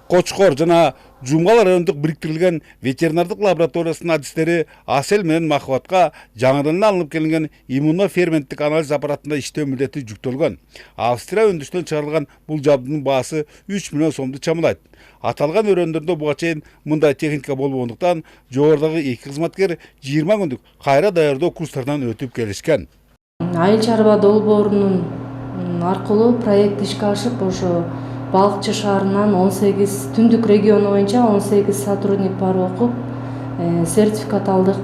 Кочкор жана Жумгал райондук бириктирилген ветеринардык лабораториясынын адистери Асел менен Махабатка жаңыдан алынып келинген иммуноферменттик анализ аппаратында иштөө милдети жүктөлгөн. Австрия өндүрүштөн чыгарылган бул жабдынын баасы 3 миллион сомду чамалайт. Аталган өрөөндөрдө буга чейин мындай техника болбогондуктан жогорудагы 2 кызматкер 20 күндүк кайра даярдоо курстарынан өтүп келишкен. Айыл чарба долбоорунун аркылуу проект ишке ашып, ошо Балыкчы шаарынан 18 түндүк региону боюнча 18 сотрудник бар окуп, сертификат алдык,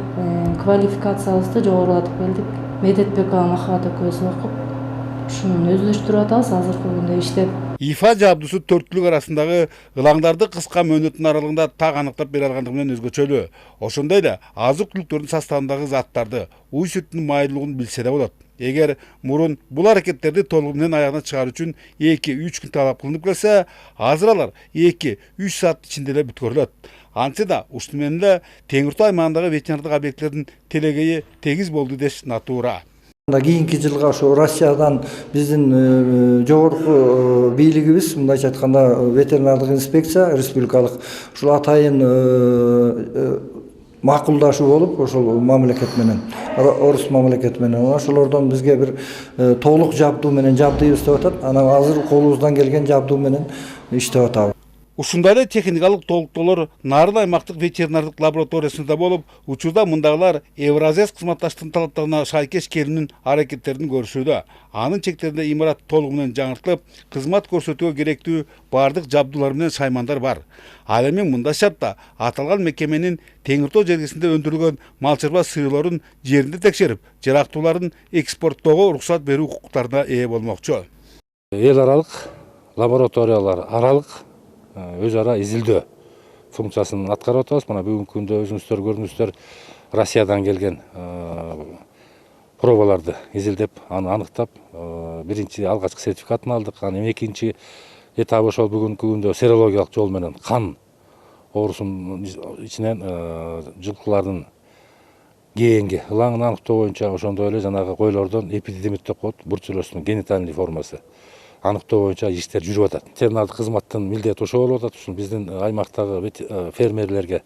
квалификациябызды жогорулатып келдик. Медетбекова Махабат экөөбүз окуп, ушуну өздөштүрүп атабыз азыркы күндө иштеп. ИФА жабдысы төрттүлүк арасындагы ылаңдарды кыска мөөнөттүн аралыгында так аныктап бере алгандыгы менен өзгөчөлүү. Ошондой эле азык-түлүктөрдүн составындагы заттарды, уй сүттүн майлуулугун билсе да болот. Эгер мурун бул аракеттерди толугу менен аягына чыгаруу үчүн 2-3 күн талап кылынып келсе, азыр алар 2-3 саат ичинде эле бүткөрүлөт. Антсе да ушуну менен эле Теңир Тоо аймагындагы ветеринардык объекттердин телегейи тегиз болду деш натуура. Кийинки жылга ошо Россиядан биздин жогорку бийлигибиз, мындайча айтканда ветеринардык инспекция республикалык ушул атайын макулдашуу болуп, ошол мамлекет менен, орус мамлекети менен, ошолордон бизге бир толук жабдуу менен жабдыйбыз деп атат. Анан азыр колубуздан келген жабдуу менен иштеп атабыз. Ушундай эле техникалык толуктоолор Нарын аймактык ветеринардык лабораториясында болуп, учурда мындагылар Евразес кызматташтыктын талаптарына шайкеш келүүнүн аракеттерин көрүшүүдө. Анын чектеринде имарат толугу менен жаңыртылып, кызмат көрсөтүүгө керектүү бардык жабдуулар менен шаймандар бар. Ал эми мындай шартта аталган мекеменин Теңир Тоо жергесинде өндүрүлгөн мал чарба сыйырларын жеринде текшерип, жарактууларын экспорттоого уруксат берүү укуктарына ээ болмокчу. Эл аралык лабораториялар аралык өз ара изилдөө функциясын аткарып атабыз. Мына бүгүнкү күндө өзүңүздөр көрдүңүздөр, Россиядан келген пробаларды изилдеп, аны аныктап, биринчи алгачкы сертификатын алдык. Анан экинчи этабы ошол бүгүнкү күндө серологиялык жол менен кан оорусунун ичинен жылкылардын КНГ ылаңын аныктоо боюнча, ошондой эле жанагы койлордон эпидемит деп коет, бруцеллоздун генитальный формасы аныктоо боюнча иштер жүрүп атат. Ветеринардык кызматтын милдети ошо болуп атат. Ушул биздин аймактагы фермерлерге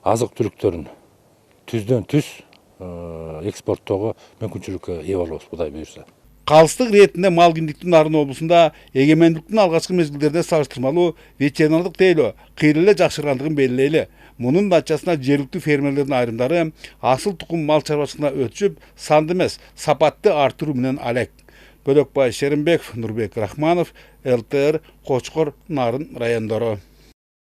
азык-түлүктөрүн түздөн түз экспорттоого мүмкүнчүлүккө ээ болобуз, Кудай буйрса. Калыстык иретинде мал киндиктин Нарын облусунда эгемендиктин алгачкы мезгилдерде салыштырмалуу ветеринардык тейлөө кыйла эле жакшыргандыгын белгилейли. Мунун натыйжасында жергиликтүү фермерлердин айрымдары асыл тукум мал чарбачылыгына өтүшүп, санды эмес, сапатты артыруу менен алек. Бөлөкбай Шеримбеков, Нурбек Рахманов, ЛТР, Кочкор, Нарын райондору.